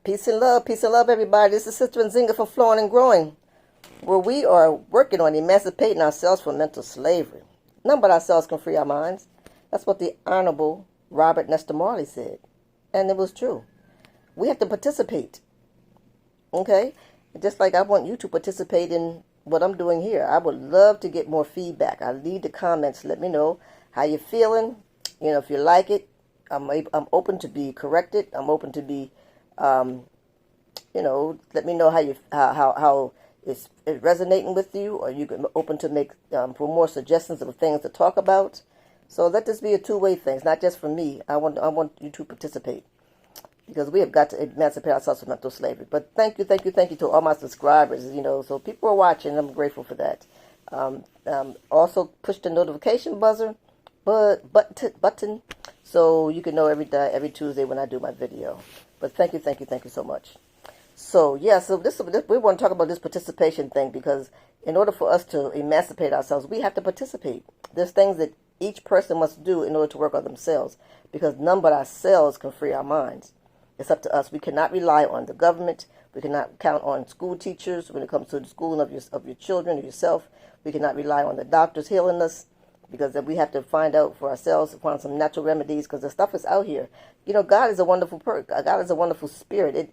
Peace and love, everybody. This is Sister Nzinga from Flowing and Growing, where we are working on emancipating ourselves from mental slavery. None but ourselves can free our minds. That's what the Honorable Robert Nesta Marley said, and it was true. We have to participate, okay? Just like I want you to participate in what I'm doing here. I would love to get more feedback. I need the comments. Let me know how you're feeling. You know, if you like it, I'm open to be corrected. I'm open to be let me know how it's resonating with you, or you can open to make for more suggestions of things to talk about. So let this be a two-way thing. It's not just for me. I want you to participate, because we have got to emancipate ourselves from mental slavery. But thank you to all my subscribers. So people are watching. I'm grateful for that. Also push the notification button, so you can know every Tuesday when I do my video. But thank you so much. So yeah, we want to talk about this participation thing, because in order for us to emancipate ourselves, we have to participate. There's things that each person must do in order to work on themselves, because none but ourselves can free our minds. It's up to us. We cannot rely on the government. We cannot count on school teachers when it comes to the schooling of your children or yourself. We cannot rely on the doctors healing us, because then we have to find out for ourselves, find some natural remedies, because the stuff is out here. God is a wonderful God is a wonderful spirit.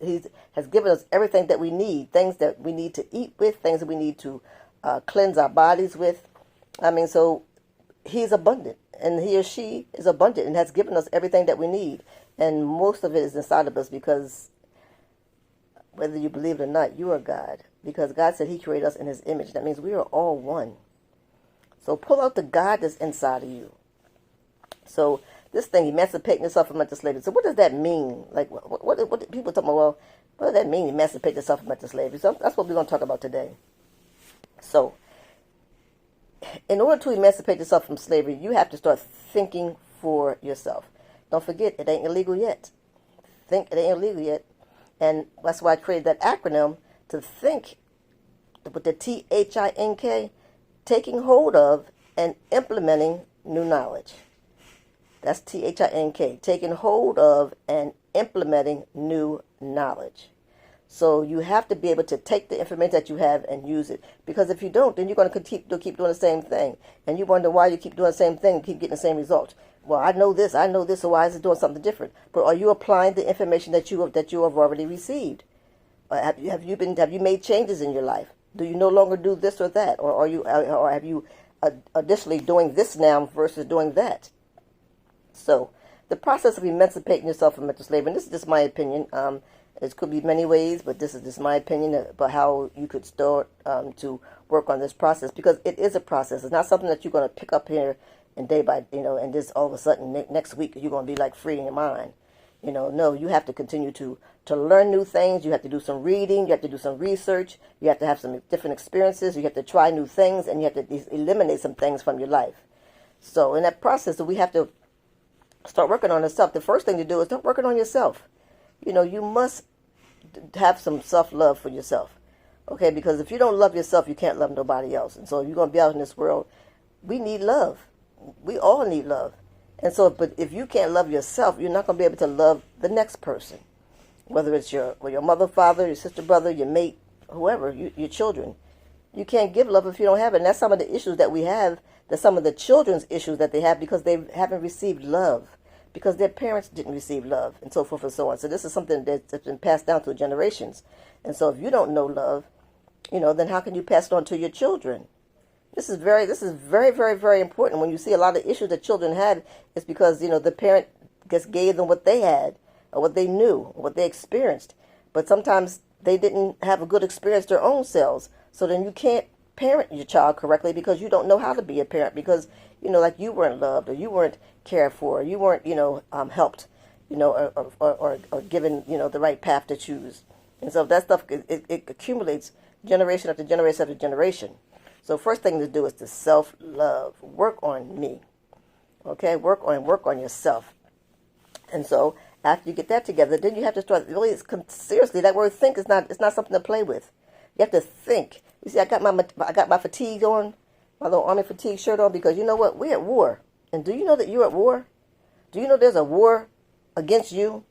He has given us everything that we need, things that we need to eat with, things that we need to cleanse our bodies with. So he's abundant, and he or she is abundant and has given us everything that we need. And most of it is inside of us, because whether you believe it or not, you are God. Because God said he created us in his image. That means we are all one. So pull out the God that's inside of you. So this thing, emancipating yourself from mental slavery. So what does that mean? Like, what people talk about, well, what does that mean, emancipate yourself from mental slavery? So that's what we're going to talk about today. So in order to emancipate yourself from slavery, you have to start thinking for yourself. Don't forget, it ain't illegal yet. Think it ain't illegal yet. And that's why I created that acronym, to think with the THINK, taking hold of and implementing new knowledge. That's THINK, taking hold of and implementing new knowledge. So you have to be able to take the information that you have and use it. Because if you don't, then you're going to keep doing the same thing. And you wonder why you keep doing the same thing and keep getting the same results. Well, I know this, so why is it doing something different? But are you applying the information that you have already received? Have you made changes in your life? Do you no longer do this or that? Or have you additionally doing this now versus doing that? So the process of emancipating yourself from mental slavery, and this is just my opinion, it could be many ways, but this is just my opinion about how you could start to work on this process, because it is a process. It's not something that you're going to pick up here and day by, and just all of a sudden next week you're going to be like free in your mind. No, you have to continue to learn new things. You have to do some reading. You have to do some research. You have to have some different experiences. You have to try new things, and you have to eliminate some things from your life. So in that process, we have to start working on yourself. The first thing to do is start working on yourself. You must have some self-love for yourself. Okay, because if you don't love yourself, you can't love nobody else. And so if you're going to be out in this world, we need love. We all need love. And so, but if you can't love yourself, you're not going to be able to love the next person. Whether it's your mother, father, your sister, brother, your mate, whoever, your children. You can't give love if you don't have it. And that's some of the issues that we have. That's some of the children's issues that they have, because they haven't received love. Because their parents didn't receive love, and so forth and so on. So this is something that's been passed down through generations. And so if you don't know love, then how can you pass it on to your children? This is very, very, very important. When you see a lot of issues that children have, it's because, the parent just gave them what they had, or what they knew, or what they experienced. But sometimes they didn't have a good experience their own selves. So then you can't parent your child correctly, because you don't know how to be a parent, because, like you weren't loved, or you weren't cared for, or you weren't, helped, or given, the right path to choose. And so that stuff, it accumulates generation after generation after generation. So first thing to do is to self-love. Work on me. Okay? Work on yourself. And so after you get that together, then you have to start really seriously. That word think it's not something to play with. You have to think. You see, I got my fatigue on, my little army fatigue shirt on, because you know what? We're at war. And do you know that you're at war? Do you know there's a war against you?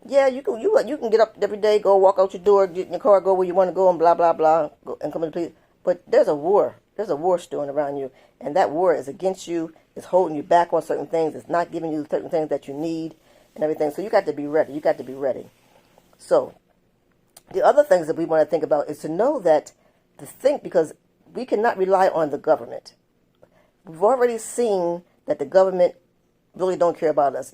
Yeah, you can get up every day, go walk out your door, get in your car, go where you want to go, and blah blah blah, go, and come to peace. But there's a war. There's a war stirring around you, and that war is against you. It's holding you back on certain things. It's not giving you certain things that you need, and everything. So you got to be ready. You got to be ready. So the other things that we want to think about is to know that because we cannot rely on the government. We've already seen that the government really don't care about us.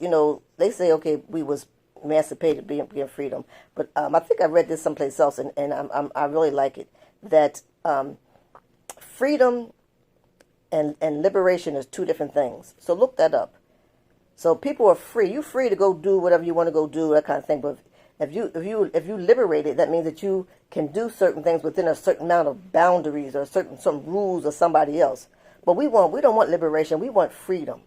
They say, okay, we was emancipated, being freedom. But I think I read this someplace else, and I really like it, that freedom and liberation is two different things. So look that up. So people are free. You're free to go do whatever you want to go do, that kind of thing. But if you liberate it, that means that you can do certain things within a certain amount of boundaries or some rules of somebody else. But we don't want liberation. We want freedom.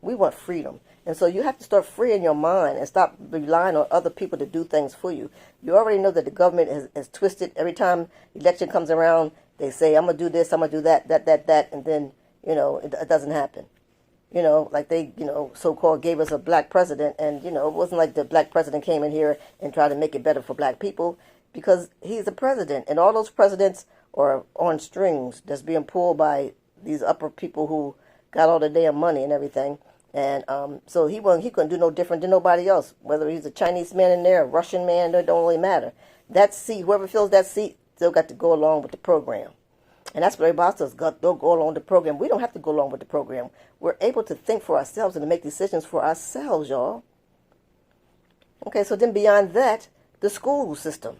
We want freedom. And so you have to start freeing your mind and stop relying on other people to do things for you. You already know that the government is twisted. Every time election comes around, they say, I'm going to do this, I'm going to do that, and then, it doesn't happen. Like they, so-called gave us a black president, and, it wasn't like the black president came in here and tried to make it better for black people, because he's a president, and all those presidents are on strings that's being pulled by these upper people who got all the damn money and everything. And so he couldn't do no different than nobody else, whether he's a Chinese man in there, a Russian man, it don't really matter. That seat, whoever fills that seat, still got to go along with the program. And that's what everybody else does. They'll go along with the program. We don't have to go along with the program. We're able to think for ourselves and to make decisions for ourselves, y'all. Okay, so then beyond that, the school system.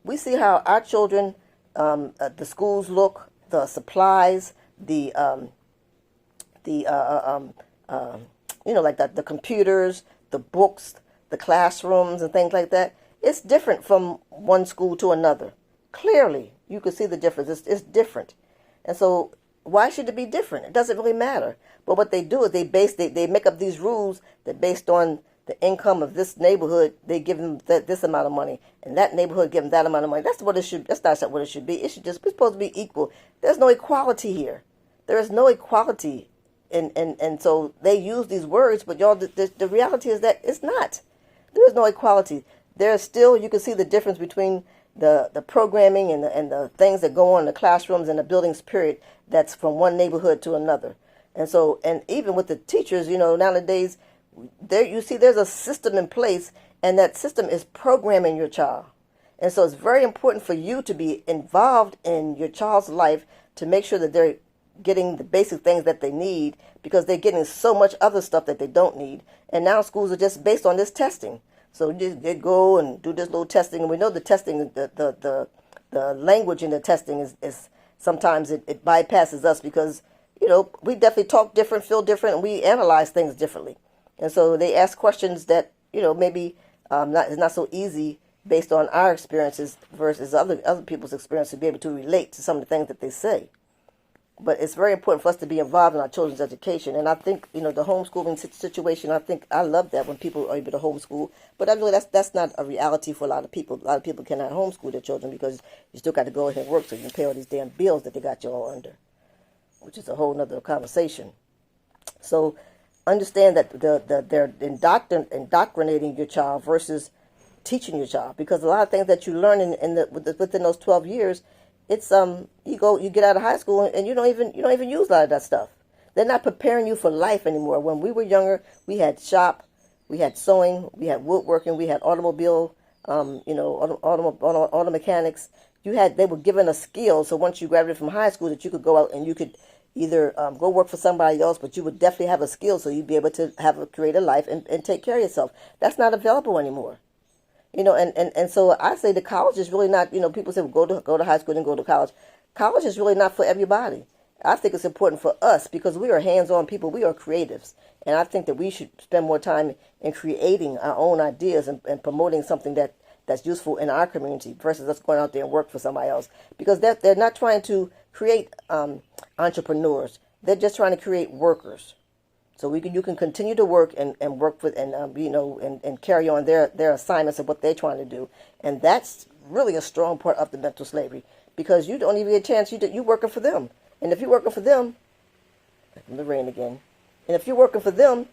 We see how our children, the schools look, the supplies, like the computers, the books, the classrooms, and things like that. It's different from one school to another. Clearly, you can see the difference. It's different. And so why should it be different? It doesn't really matter. But what they do is they make up these rules that based on the income of this neighborhood, they give them this amount of money, and that neighborhood give them that amount of money. That's what it should. That's not what it should be. It should just be supposed to be equal. There's no equality here. There is no equality, and so they use these words, but y'all, the reality is that it's not. There is no equality. There's still, you can see the difference between the programming and the things that go on in the classrooms and the buildings, period, that's from one neighborhood to another. And so, and even with the teachers, nowadays, you see there's a system in place, and that system is programming your child. And so it's very important for you to be involved in your child's life to make sure that they're getting the basic things that they need, because they're getting so much other stuff that they don't need. And now schools are just based on this testing. So they go and do this little testing, and we know the testing, the language in the testing is sometimes it bypasses us, because we definitely talk different, feel different, and we analyze things differently. And so they ask questions that maybe it's not so easy based on our experiences versus other people's experience to be able to relate to some of the things that they say. But it's very important for us to be involved in our children's education. And I think, the homeschooling situation, I love that when people are able to homeschool. But I really, that's not a reality for a lot of people. A lot of people cannot homeschool their children because you still got to go ahead and work so you can pay all these damn bills that they got you all under, which is a whole nother conversation. So understand that they're indoctrinating your child versus teaching your child, because a lot of things that you learn within those 12 years, it's you get out of high school and you don't even use a lot of that stuff. They're not preparing you for life anymore. When we were younger, we had shop, we had sewing, we had woodworking, we had automobile, auto mechanics. They were given a skill. So once you graduated from high school, that you could go out and you could either go work for somebody else, but you would definitely have a skill, so you'd be able to create a life and take care of yourself. That's not available anymore. And so I say the college is really not, people say, well, go to high school and go to college. College is really not for everybody. I think it's important for us because we are hands-on people. We are creatives. And I think that we should spend more time in creating our own ideas and promoting something that's useful in our community versus us going out there and work for somebody else. Because they're not trying to create entrepreneurs. They're just trying to create workers. So you can continue to work and work with and carry on their assignments of what they're trying to do, and that's really a strong part of the mental slavery, because you don't even get a chance. You working for them, and if you're working for them, the rain again, and if you're working for them,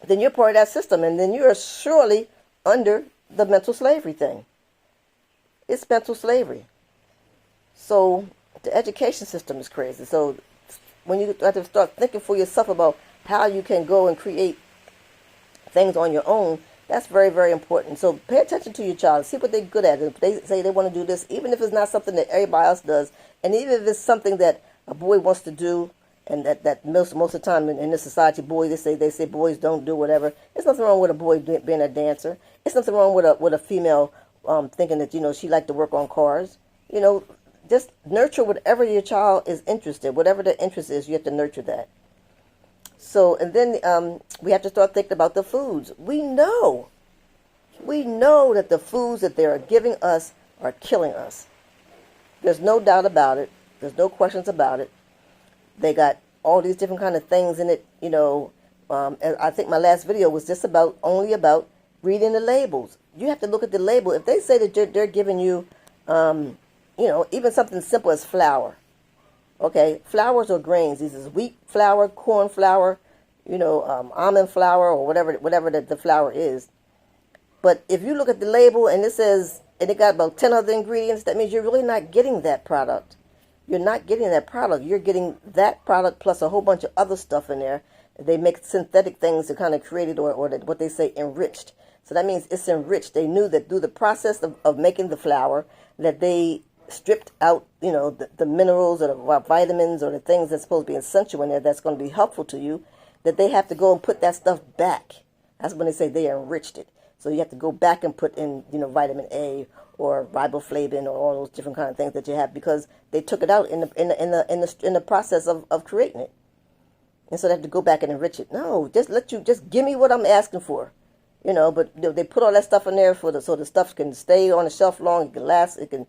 then you're part of that system, and then you are surely under the mental slavery thing. It's mental slavery. So the education system is crazy. So when you have to start thinking for yourself about how you can go and create things on your own, that's very, very important. So pay attention to your child. See what they're good at. If they say they want to do this, even if it's not something that everybody else does, and even if it's something that a boy wants to do, and that most of the time in this society, boys, they say boys don't do whatever. There's nothing wrong with a boy being a dancer. There's nothing wrong with a female thinking that, she liked to work on cars. Just nurture whatever your child is interested. Whatever their interest is, you have to nurture that. So, and then we have to start thinking about the foods. We know that the foods that they are giving us are killing us. There's no doubt about it. There's no questions about it. They got all these different kind of things in it. I think my last video was just only about reading the labels. You have to look at the label. If they say that they're giving you, even something simple as flour. Okay, flours or grains. This is wheat flour, corn flour, almond flour, or whatever the flour is. But if you look at the label and it says, and it got about 10 other ingredients, that means you're really not getting that product. You're not getting that product. You're getting that product plus a whole bunch of other stuff in there. They make synthetic things to kind of create it, or what they say enriched. So that means it's enriched. They knew that through the process of making the flour, that they stripped out, the minerals or the vitamins or the things that's supposed to be essential in there that's going to be helpful to you, that they have to go and put that stuff back. That's when they say they enriched it. So you have to go back and put in, vitamin A or riboflavin or all those different kind of things that you have, because they took it out in the process of creating it. And so they have to go back and enrich it. No, just give me what I'm asking for. But they put all that stuff in there so the stuff can stay on the shelf long, it can last, it can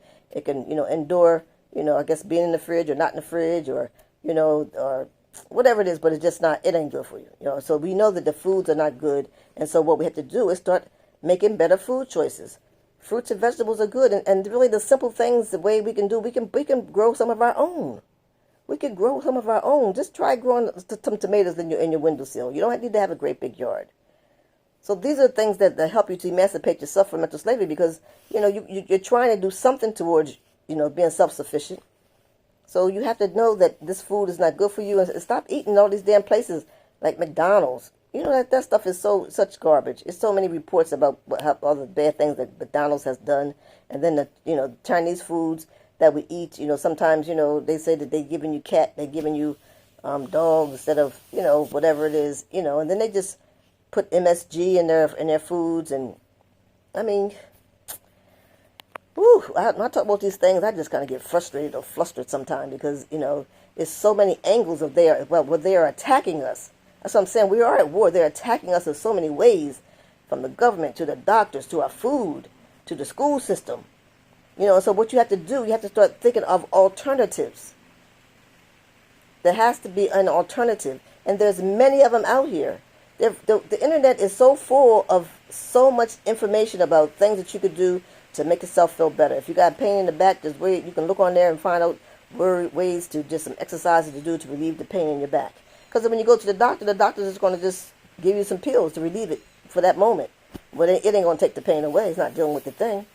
endure, I guess being in the fridge or not in the fridge, or or whatever it is, but it ain't good for you. So we know that the foods are not good, and so what we have to do is start making better food choices. Fruits and vegetables are good, and really the simple things, the way we can grow some of our own. We can grow some of our own. Just try growing some tomatoes in your windowsill. You don't need to have a great big yard. So these are things that help you to emancipate yourself from mental slavery, because you're trying to do something towards being self-sufficient. So you have to know that this food is not good for you, and stop eating all these damn places like McDonald's. That stuff is such garbage. It's so many reports about all the bad things that McDonald's has done, and then the Chinese foods that we eat. Sometimes they say that they're giving you they're giving you dog instead of whatever it is, and then they just put MSG in their foods, and I mean, when I talk about these things, I just kind of get frustrated or flustered sometimes, because there's so many angles of they are attacking us. That's what I'm saying. We are at war. They're attacking us in so many ways, from the government to the doctors to our food to the school system. So what you have to do, you have to start thinking of alternatives. There has to be an alternative, and there's many of them out here. The internet is so full of so much information about things that you could do to make yourself feel better. If you got pain in the back, you can look on there and find out ways to just some exercises to do to relieve the pain in your back. Because when you go to the doctor is going to just give you some pills to relieve it for that moment. But it ain't going to take the pain away. It's not dealing with the thing.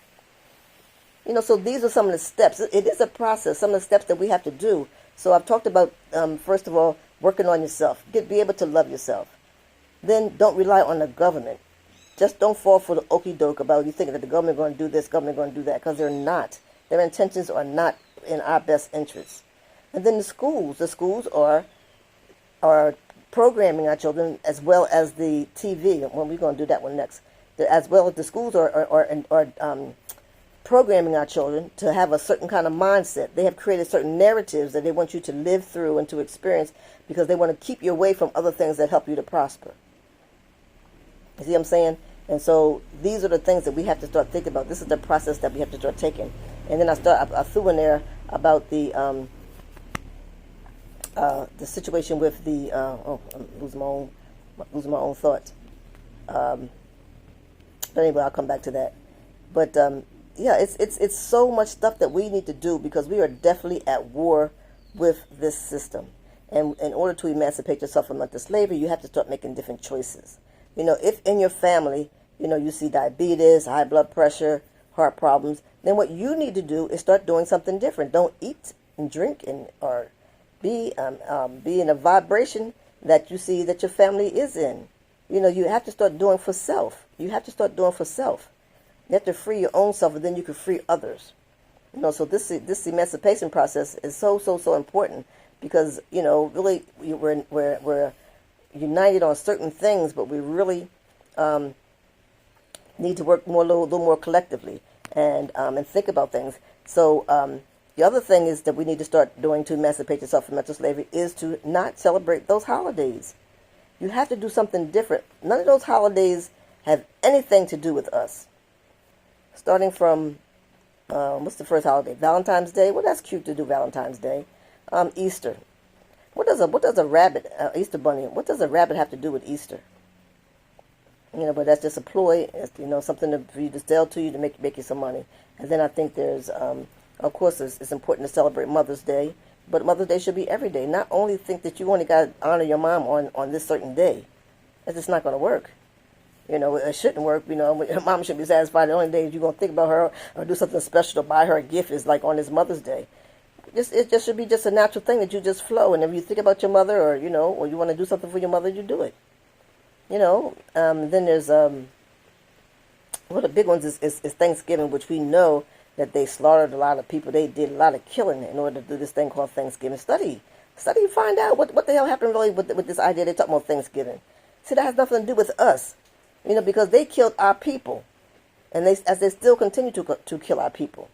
So these are some of the steps. It is a process, some of the steps that we have to do. So I've talked about, first of all, working on yourself. Be able to love yourself. Then don't rely on the government. Just don't fall for the okie doke about you thinking that the government going to do this, government going to do that, because they're not. Their intentions are not in our best interests. And then the schools are programming our children, as well as the TV. Well, we're going to do that one next. As well as the schools are programming our children to have a certain kind of mindset. They have created certain narratives that they want you to live through and to experience, because they want to keep you away from other things that help you to prosper. You see what I'm saying? And so these are the things that we have to start thinking about. This is the process that we have to start taking. And then I threw in there about the situation with the I'm losing my own thoughts. But anyway, I'll come back to that. But it's so much stuff that we need to do, because we are definitely at war with this system. And in order to emancipate yourself from mental slavery, you have to start making different choices. If in your family You see diabetes, high blood pressure, heart problems, then what you need to do is start doing something different. Don't eat and drink or be in a vibration that you see that your family is in. You have to start doing for self. You have to start doing for self. You have to free your own self, and then you can free others. So this emancipation process is so important because really we're united on certain things, but we really need to work a little more collectively and think about things. So the other thing is that we need to start doing to emancipate yourself from mental slavery is to not celebrate those holidays. You have to do something different. None of those holidays have anything to do with us. Starting from, what's the first holiday? Valentine's Day? Well, that's cute to do Valentine's Day. Easter. What does a rabbit, Easter bunny, what does a rabbit have to do with Easter? But that's just a ploy. It's, something for you to sell to you to make you some money. And then I think there's, of course, it's important to celebrate Mother's Day. But Mother's Day should be every day. Not only think that you only got to honor your mom on this certain day. That's just not going to work. It shouldn't work. Mom should be satisfied. The only day you're going to think about her or do something special to buy her a gift is like on this Mother's Day. It just should be just a natural thing that you just flow. And if you think about your mother or you want to do something for your mother, you do it. Then there's, one of the big ones is Thanksgiving, which we know that they slaughtered a lot of people. They did a lot of killing in order to do this thing called Thanksgiving. Study, find out what the hell happened really with this idea. They talk about Thanksgiving. See, that has nothing to do with us, because they killed our people, and as they still continue to kill our people,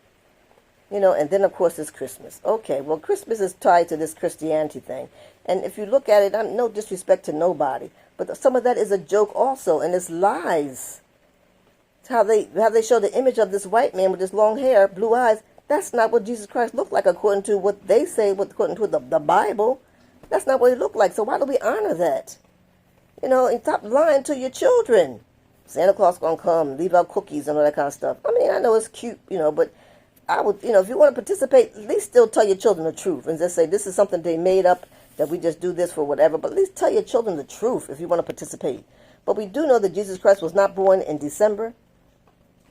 And then of course it's Christmas. Okay, well Christmas is tied to this Christianity thing, and if you look at it, I'm no disrespect to nobody, but some of that is a joke also, and it's lies. How they show the image of this white man with this long hair, blue eyes. That's not what Jesus Christ looked like according to what they say, according to the Bible. That's not what he looked like. So why do we honor that? And stop lying to your children. Santa Claus gonna come, leave out cookies and all that kind of stuff. I mean, I know it's cute, but I would, if you want to participate, at least still tell your children the truth and just say this is something they made up, that we just do this for whatever. But at least tell your children the truth if you want to participate. But we do know that Jesus Christ was not born in December.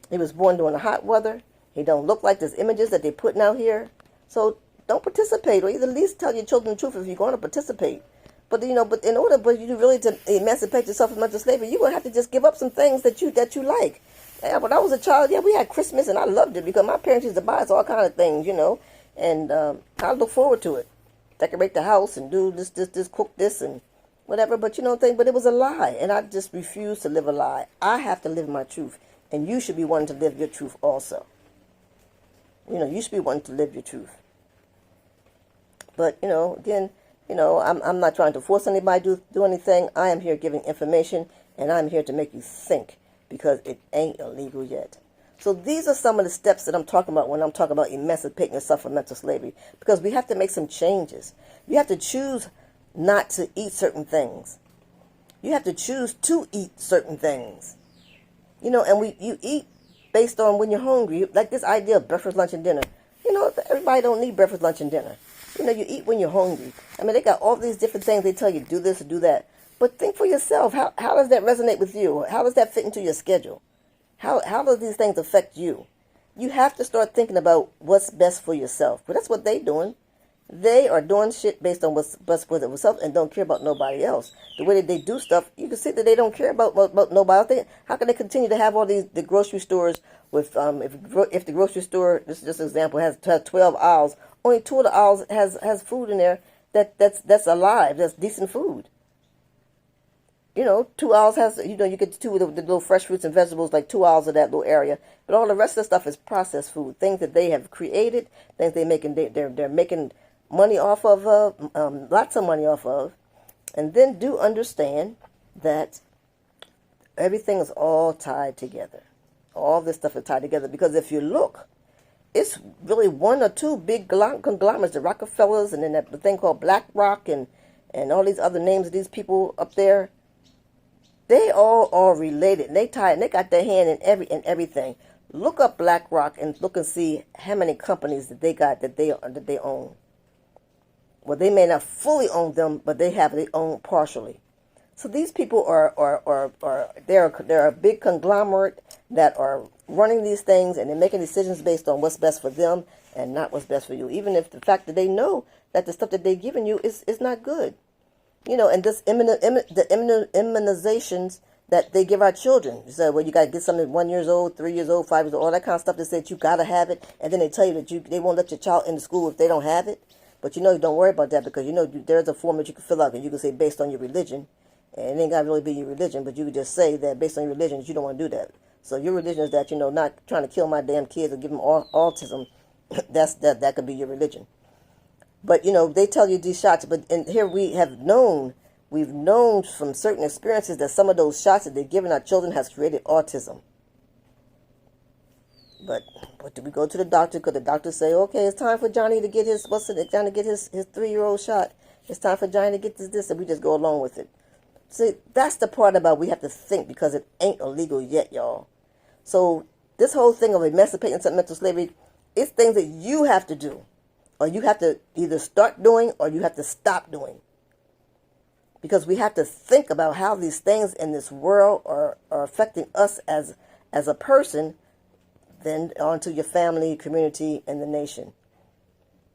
He was born during the hot weather. He don't look like those images that they're putting out here. So don't participate, or either at least tell your children the truth if you're going to participate. But but in order for you really to emancipate yourself from mental slavery, you're gonna have to just give up some things that you like. Yeah, when I was a child, we had Christmas and I loved it because my parents used to buy us all kind of things, and I look forward to it. Decorate the house and do this, cook this and whatever. But but it was a lie, and I just refuse to live a lie. I have to live my truth. And you should be wanting to live your truth also. You should be wanting to live your truth. But, again, I'm not trying to force anybody to do anything. I am here giving information, and I'm here to make you think because it ain't illegal yet. So these are some of the steps that I'm talking about when I'm talking about emancipating yourself from mental slavery, because we have to make some changes. You have to choose not to eat certain things. You have to choose to eat certain things. And you eat based on when you're hungry. Like this idea of breakfast, lunch, and dinner. Everybody don't need breakfast, lunch, and dinner. You eat when you're hungry. I mean, they got all these different things they tell you, do this or do that. But think for yourself, how does that resonate with you? How does that fit into your schedule? How do these things affect you? You have to start thinking about what's best for yourself. But that's what they're doing. They are doing shit based on what's best for themselves and don't care about nobody else. The way that they do stuff, you can see that they don't care about nobody else. How can they continue to have all the grocery stores with if the grocery store, this is just an example, has 12 aisles, only 2 of the aisles has food in there that's alive, that's decent food. 2 aisles has, you get 2 of the little fresh fruits and vegetables, like 2 aisles of that little area. But all the rest of the stuff is processed food, things that they have created, things they're making money off of, lots of money off of. And then do understand that everything is all tied together. All this stuff is tied together, because if you look, it's really 1 or 2 big conglomerates, the Rockefellers, and then the thing called BlackRock, and all these other names of these people up there. They all are related. They tied, and they got their hand in everything. Look up BlackRock and look and see how many companies that they got that they own. Well, they may not fully own them, but they own partially. So these people they're a big conglomerate that are running these things, and they're making decisions based on what's best for them and not what's best for you. Even if the fact that they know that the stuff that they're giving you is not good. And this immunizations that they give our children. You say, well, you got to get something 1 year old, 3 years old, 5 years old, all that kind of stuff. They say that you got to have it, and then they tell you that they won't let your child into school if they don't have it. But you don't worry about that, because there's a form that you can fill out, and you can say based on your religion, and it ain't got to really be your religion, but you can just say that based on your religion that you don't want to do that. So your religion is that not trying to kill my damn kids or give them autism. That could be your religion. But they tell you these shots, and here we've known from certain experiences that some of those shots that they're giving our children has created autism. But do we go to the doctor? Could the doctor say, okay, it's time for Johnny to get his 3-year-old shot. It's time for Johnny to get this, and we just go along with it. See, that's the part about we have to think, because it ain't illegal yet, y'all. So this whole thing of emancipating from mental slavery, it's things that you have to do, or you have to either start doing or you have to stop doing. Because we have to think about how these things in this world are affecting us as a person, then onto your family, community, and the nation.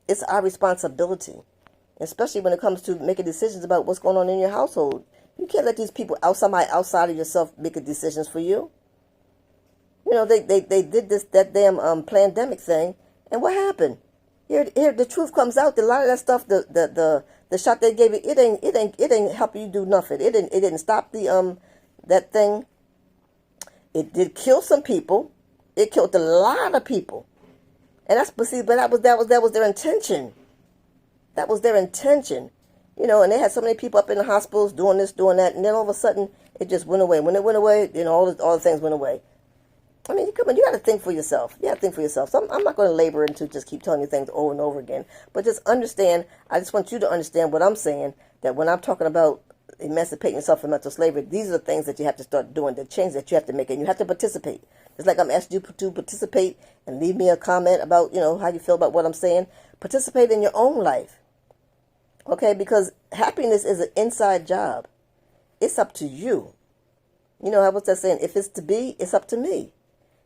It's our responsibility, especially when it comes to making decisions about what's going on in your household. You can't let these people somebody outside of yourself make decisions for you. They did that damn pandemic thing, and what happened? Here the truth comes out. A lot of that stuff, the shot they gave you, it ain't help you do nothing. It didn't stop that thing. It did kill some people. It killed a lot of people, and that was their intention. That was their intention. And they had so many people up in the hospitals doing this, doing that, and then all of a sudden it just went away. When it went away, all the things went away. I mean, you got to think for yourself. You got to think for yourself. So I'm not going to labor into just keep telling you things over and over again. But just understand, I just want you to understand what I'm saying, that when I'm talking about emancipating yourself from mental slavery, these are the things that you have to start doing, the change that you have to make, and you have to participate. Just like I'm asking you to participate and leave me a comment about, how you feel about what I'm saying. Participate in your own life. Okay? Because happiness is an inside job. It's up to you. What's that saying? If it's to be, it's up to me.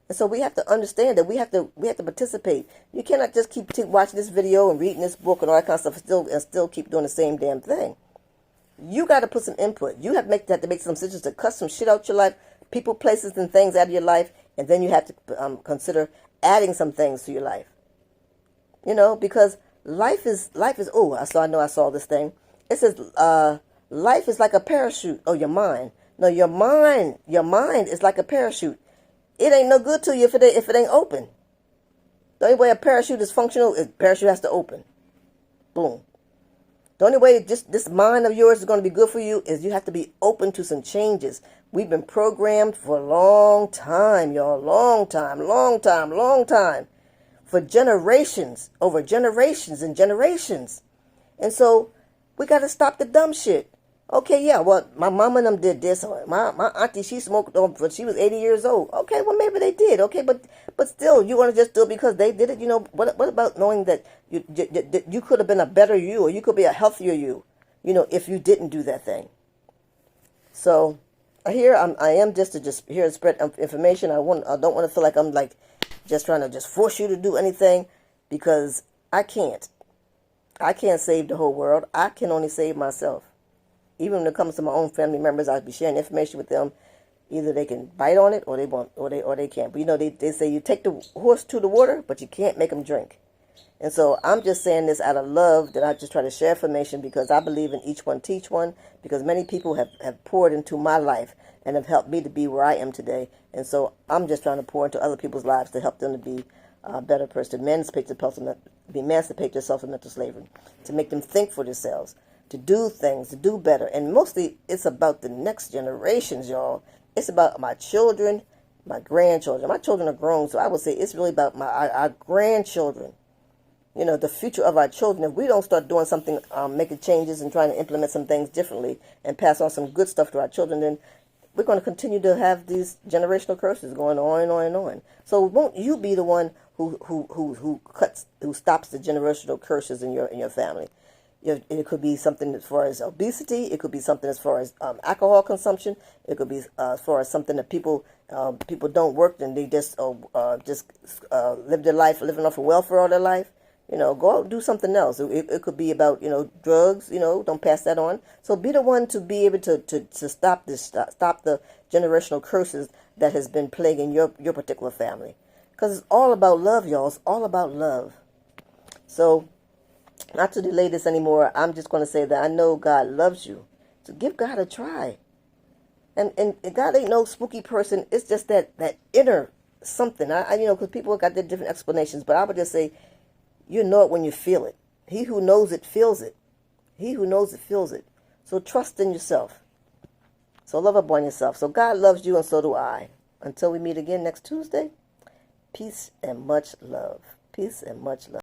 And so we have to understand that we have to participate. You cannot just keep watching this video and reading this book and all that kind of stuff and still keep doing the same damn thing. You got to put some input. You have to make some decisions to cut some shit out your life, people, places, and things out of your life, and then you have to consider adding some things to your life. Because life is. Oh, I saw this thing. It says life is like a parachute. Oh, your mind. No, your mind is like a parachute. It ain't no good to you if it ain't open. The only way a parachute is functional is parachute has to open. Boom. The only way this mind of yours is going to be good for you is you have to be open to some changes. We've been programmed for a long time, y'all. Long time. For generations, over generations and generations. And so we got to stop the dumb shit. Okay, yeah, well, my mama and them did this. My auntie, she smoked when she was 80 years old. Okay, well, maybe they did. Okay, but still, you want to just do it because they did it? What about knowing that you could have been a better you, or you could be a healthier you, if you didn't do that thing? So here I am just here to spread information. I don't want to feel like I'm like just trying to just force you to do anything, because I can't. I can't save the whole world. I can only save myself. Even when it comes to my own family members, I'll be sharing information with them. Either they can bite on it, or they won't, or they can't. But they say you take the horse to the water, but you can't make them drink. And so I'm just saying this out of love, that I just try to share information, because I believe in each one teach one. Because many people have poured into my life and have helped me to be where I am today. And so I'm just trying to pour into other people's lives to help them to be a better person, emancipate yourself from mental slavery, to make them think for themselves, to do things, to do better. And mostly it's about the next generations, y'all. It's about my children, my grandchildren. My children are grown, so I would say it's really about our grandchildren. The future of our children. If we don't start doing something, making changes and trying to implement some things differently and pass on some good stuff to our children, then we're going to continue to have these generational curses going on and on and on. So won't you be the one who stops the generational curses in your family? It could be something as far as obesity. It could be something as far as alcohol consumption. It could be as far as something that people don't work and they just live their life living off of welfare all their life. Go out and do something else. It could be about drugs. Don't pass that on. So be the one to be able to stop the generational curses that has been plaguing your particular family. Because it's all about love, y'all. It's all about love. So, not to delay this anymore, I'm just going to say that I know God loves you. So give God a try. And God ain't no spooky person. It's just that inner something. Because people got their different explanations. But I would just say, you know it when you feel it. He who knows it feels it. He who knows it feels it. So trust in yourself. So love up on yourself. So God loves you and so do I. Until we meet again next Tuesday, peace and much love. Peace and much love.